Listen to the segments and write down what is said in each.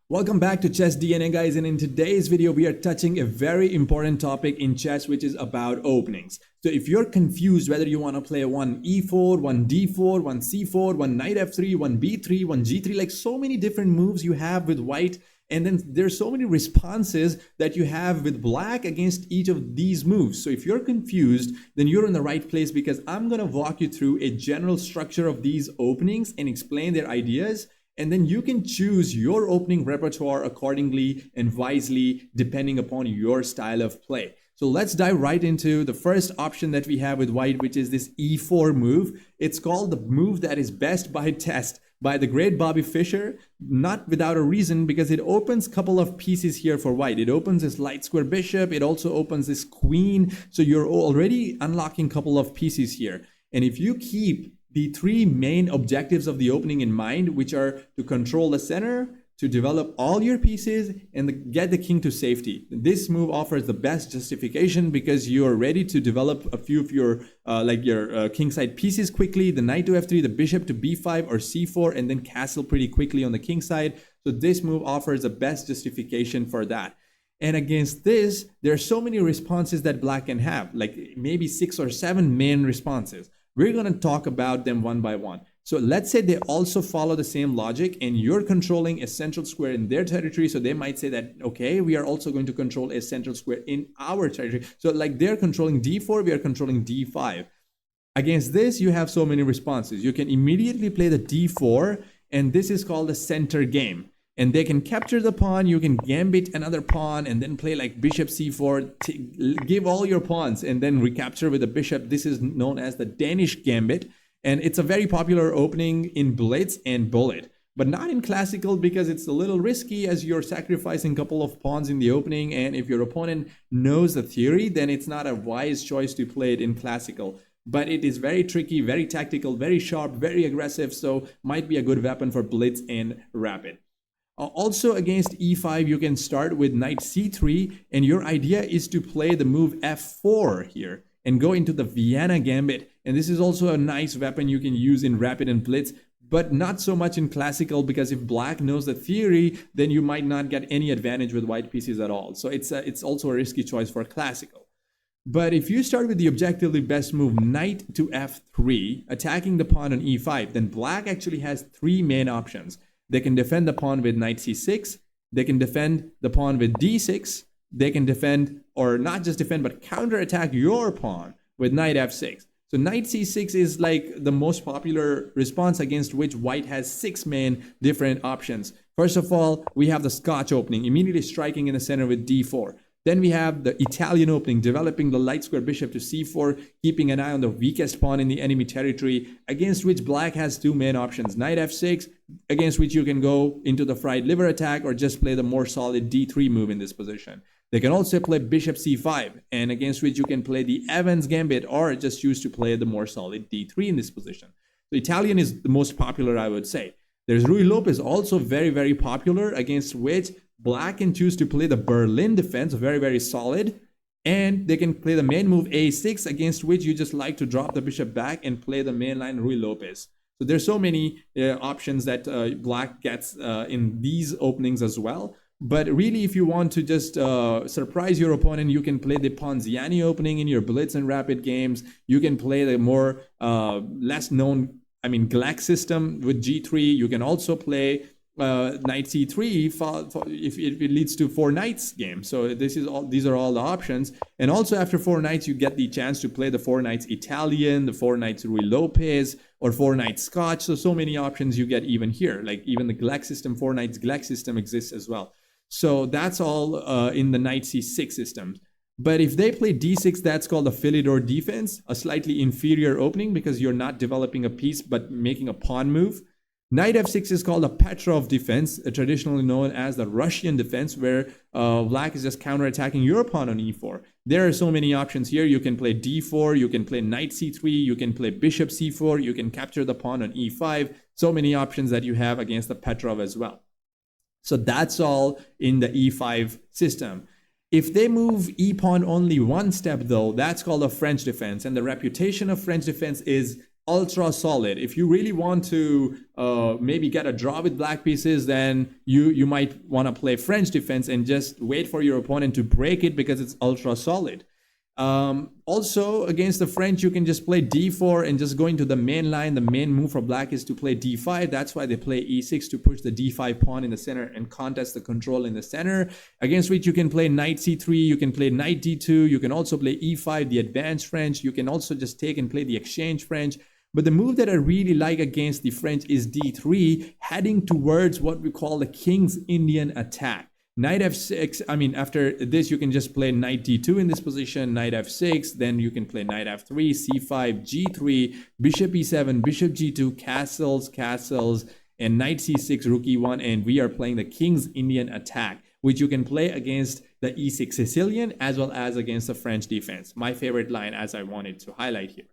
Welcome back to Chess DNA, guys, and in today's video we are touching a very important topic in chess, which is about openings. So if you're confused whether you want to play one e4, one d4, one c4, one knight f3, one b3, one g3, like so many different moves you have with white, and then there's so many responses that you have with black against each of these moves. So if you're confused, then you're in the right place, because I'm going to walk you through a general structure of these openings and explain their ideas. And then you can choose your opening repertoire accordingly and wisely depending upon your style of play. So let's dive right into the first option that we have with white, which is this e4 move. It's called the move that is best by test by the great Bobby Fischer, not without a reason, because it opens a couple of pieces here for white. It opens this light square bishop. It also opens this queen. So you're already unlocking a couple of pieces here. And if you keep the three main objectives of the opening in mind, which are to control the center, to develop all your pieces, and get the king to safety. This move offers the best justification because you are ready to develop a few of your kingside pieces quickly, the knight to f3, the bishop to b5 or c4, and then castle pretty quickly on the king side. So this move offers the best justification for that. And against this, there are so many responses that black can have, like maybe 6 or 7 main responses. We're going to talk about them one by one. So let's say they also follow the same logic and you're controlling a central square in their territory. So they might say that, okay, we are also going to control a central square in our territory. So like they're controlling d4, we are controlling d5. Against this, you have so many responses. You can immediately play the d4, and this is called the center game. And they can capture the pawn, you can gambit another pawn, and then play like bishop c4, give all your pawns, and then recapture with a bishop. This is known as the Danish gambit. And it's a very popular opening in blitz and bullet, but not in classical because it's a little risky, as you're sacrificing a couple of pawns in the opening. And if your opponent knows the theory, then it's not a wise choice to play it in classical. But it is very tricky, very tactical, very sharp, very aggressive. So might be a good weapon for blitz and rapid. Also against e5, you can start with knight c3, and your idea is to play the move f4 here and go into the Vienna gambit. And this is also a nice weapon you can use in rapid and blitz, but not so much in classical, because if black knows the theory, then you might not get any advantage with white pieces at all. So it's also a risky choice for classical. But if you start with the objectively best move, knight to f3, attacking the pawn on e5, then black actually has 3 main options. They can defend the pawn with knight c6. They can defend the pawn with d6. They can defend, or not just defend, but counterattack your pawn with knight f6. So knight c6 is like the most popular response, against which white has 6 main different options. First of all, we have the Scotch opening, immediately striking in the center with d4. Then we have the Italian opening, developing the light square bishop to c4, keeping an eye on the weakest pawn in the enemy territory, against which black has 2 main options. Knight f6, against which you can go into the fried liver attack or just play the more solid d3 move in this position. They can also play bishop c5, and against which you can play the Evans gambit or just choose to play the more solid d3 in this position. So Italian is the most popular, I would say. There's Ruy Lopez, also very, very popular, against which black can choose to play the Berlin defense, very, very solid. And they can play the main move a6, against which you just like to drop the bishop back and play the mainline Ruy Lopez. So there's so many options that black gets in these openings as well. But really, if you want to just surprise your opponent, you can play the Ponziani opening in your blitz and rapid games. You can play the more less known, Gleck system with g3. You can also play knight c3 if it leads to 4 knights game. So these are all the options. And also after 4 knights, you get the chance to play the 4 knights Italian, the 4 knights Ruy Lopez, or 4 knights Scotch. So many options you get even here. Like even the Gleck system, 4 knights Gleck system exists as well. So that's all in the knight c6 system. But if they play d6, that's called a Philidor defense, a slightly inferior opening because you're not developing a piece but making a pawn move. Knight f6 is called a Petrov defense, traditionally known as the Russian defense, where black is just counterattacking your pawn on e4. There are so many options here. You can play d4, you can play knight c3, you can play bishop c4, you can capture the pawn on e5. So many options that you have against the Petrov as well. So that's all in the e5 system. If they move e-pawn only one step, though, that's called a French defense. And the reputation of French defense is ultra solid. If you really want to maybe get a draw with black pieces, then you might want to play French defense and just wait for your opponent to break it because it's ultra solid. Also, against the French, you can just play d4 and just go into the main line. The main move for black is to play d5. That's why they play e6 to push the d5 pawn in the center and contest the control in the center. Against which you can play knight c3, you can play knight d2, you can also play e5, the advanced French. You can also just take and play the exchange French. But the move that I really like against the French is d3, heading towards what we call the King's Indian attack. Knight f6, I mean, after this, you can just play knight d2 in this position, knight f6, then you can play knight f3, c5, g3, bishop e7, bishop g2, castles, castles, and knight c6, rook e1, and we are playing the King's Indian attack, which you can play against the e6 Sicilian as well as against the French defense. My favorite line, as I wanted to highlight here.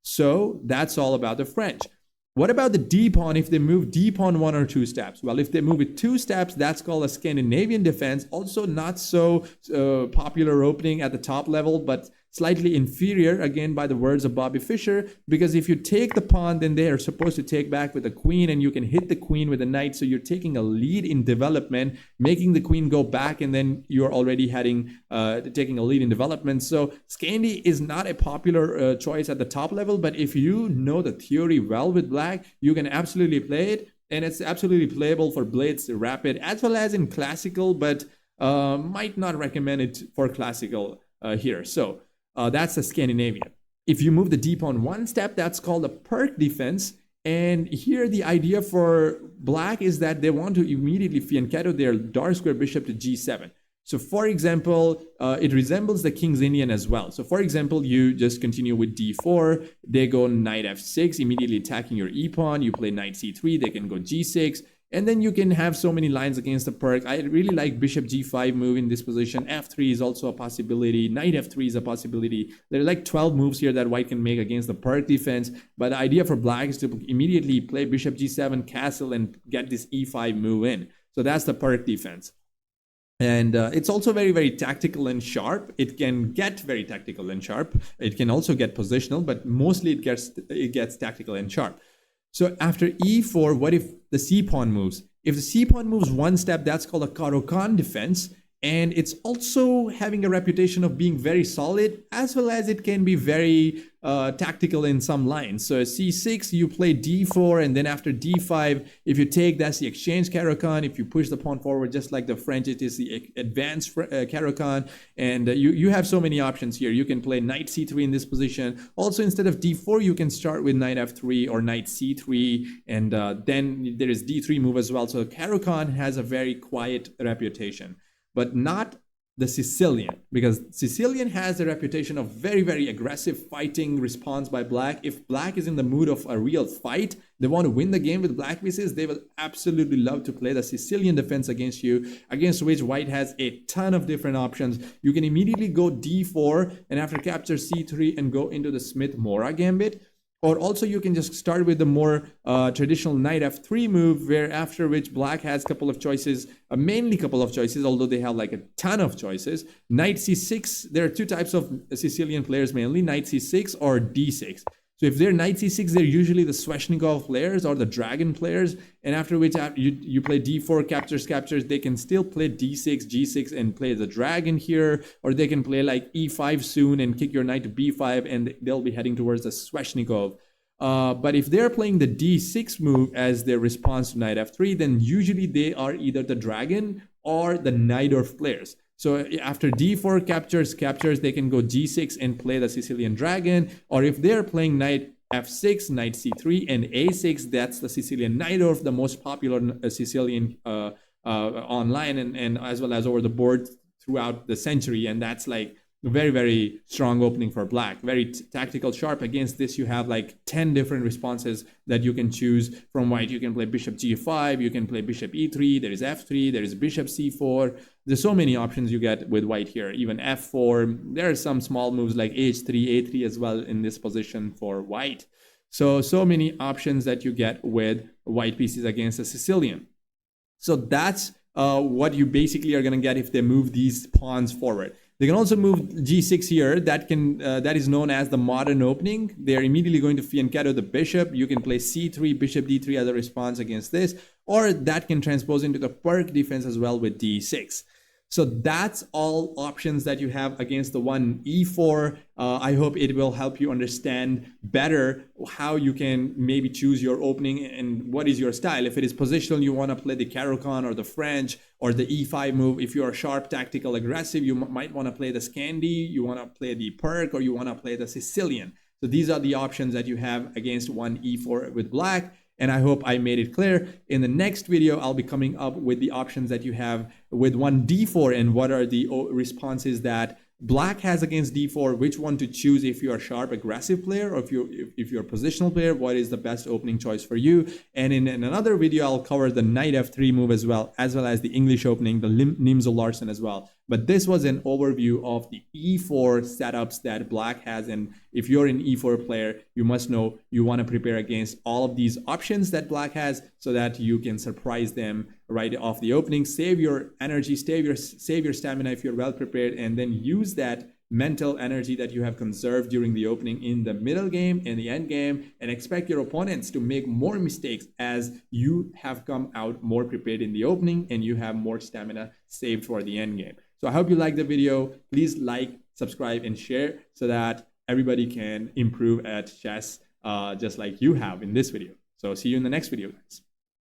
So that's all about the French. What about the d-pawn if they move d-pawn 1 or 2 steps? Well, if they move it 2 steps, that's called a Scandinavian defense. Also not so popular opening at the top level, but slightly inferior, again, by the words of Bobby Fischer, because if you take the pawn, then they are supposed to take back with the queen, and you can hit the queen with the knight, so you're taking a lead in development, making the queen go back, and then you're already heading, taking a lead in development. So Scandi is not a popular choice at the top level, but if you know the theory well with black, you can absolutely play it, and it's absolutely playable for blitz, rapid, as well as in classical, but might not recommend it for classical here. So that's a Scandinavian. If you move the d-pawn 1 step, that's called a perk defense. And here the idea for black is that they want to immediately fianchetto their dark square bishop to g7. So for example, it resembles the King's Indian as well. So for example, you just continue with d4, they go knight f6, immediately attacking your e-pawn, you play knight c3, they can go g6, and then you can have so many lines against the perk. I really like bishop g5 move in this position. f3 is also a possibility. Knight f3 is a possibility. There are like 12 moves here that white can make against the perk defense. But the idea for black is to immediately play bishop g7, castle, and get this e5 move in. So that's the perk defense. And it's also very, very tactical and sharp. It can get very tactical and sharp. It can also get positional, but mostly it gets tactical and sharp. So after e4, what if the c-pawn moves? If the c-pawn moves 1 step, that's called a Caro-Kann defense. And it's also having a reputation of being very solid, as well as it can be very tactical in some lines. So c6, you play d4, and then after d5, if you take, that's the exchange Caro-Kann. If you push the pawn forward, just like the French, it is the advanced Caro-Kann. And you have so many options here. You can play knight c3 in this position. Also, instead of d4, you can start with knight f3 or knight c3, and then there is d3 move as well. So Caro-Kann has a very quiet reputation, but not the Sicilian, because Sicilian has the reputation of very, very aggressive fighting response by black. If black is in the mood of a real fight, they want to win the game with black pieces, they will absolutely love to play the Sicilian defense against you, against which white has a ton of different options. You can immediately go d4 and after capture c3 and go into the Smith-Morra gambit. Or also you can just start with the more traditional knight f3 move, where after which black has a couple of choices, mainly couple of choices, although they have like a ton of choices. Knight c6, there are 2 types of Sicilian players mainly, knight c6 or d6. So if they're knight c6, they're usually the Sveshnikov players or the dragon players. And after which you play d4, captures, they can still play d6, g6 and play the dragon here. Or they can play like e5 soon and kick your knight to b5 and they'll be heading towards the Sveshnikov. But if they're playing the d6 move as their response to knight f3, then usually they are either the dragon or the Najdorf players. So after d4 captures, they can go g6 and play the Sicilian dragon. Or if they're playing knight f6, knight c3, and a6, that's the Sicilian Najdorf, the most popular Sicilian online and as well as over the board throughout the century. And that's like very, very strong opening for black. Very tactical, sharp. Against this, you have like 10 different responses that you can choose from white. You can play bishop g5, you can play bishop e3, there is f3, there is bishop c4. There's so many options you get with white here. Even f4. There are some small moves like h3, a3 as well in this position for white. So many options that you get with white pieces against a Sicilian. So that's what you basically are going to get if they move these pawns forward. They can also move g6 here. That is known as the modern opening. They're immediately going to fianchetto the bishop. You can play c3, bishop d3 as a response against this, or that can transpose into the perk defense as well with d6. So that's all options that you have against the one e4. I hope it will help you understand better how you can maybe choose your opening and what is your style. If it is positional, you want to play the Caro-Kann or the French or the e5 move. If you are sharp, tactical, aggressive, you might want to play the Scandi, you want to play the perk, or you want to play the Sicilian. So these are the options that you have against one e4 with black. And I hope I made it clear. In the next video, I'll be coming up with the options that you have with one d4 and what are the responses that black has against d4, which one to choose if you're a sharp, aggressive player, or if you're a positional player, what is the best opening choice for you. And in another video, I'll cover the knight f3 move as well as the English opening, the Nimzo Larsen as well. But this was an overview of the e4 setups that black has. And if you're an e4 player, you must know you want to prepare against all of these options that black has so that you can surprise them right off the opening. Save your energy, save your stamina if you're well prepared, and then use that mental energy that you have conserved during the opening in the middle game and the end game, and expect your opponents to make more mistakes as you have come out more prepared in the opening and you have more stamina saved for the end game. So I hope you liked the video. Please like, subscribe, and share so that everybody can improve at chess just like you have in this video. So see you in the next video, guys.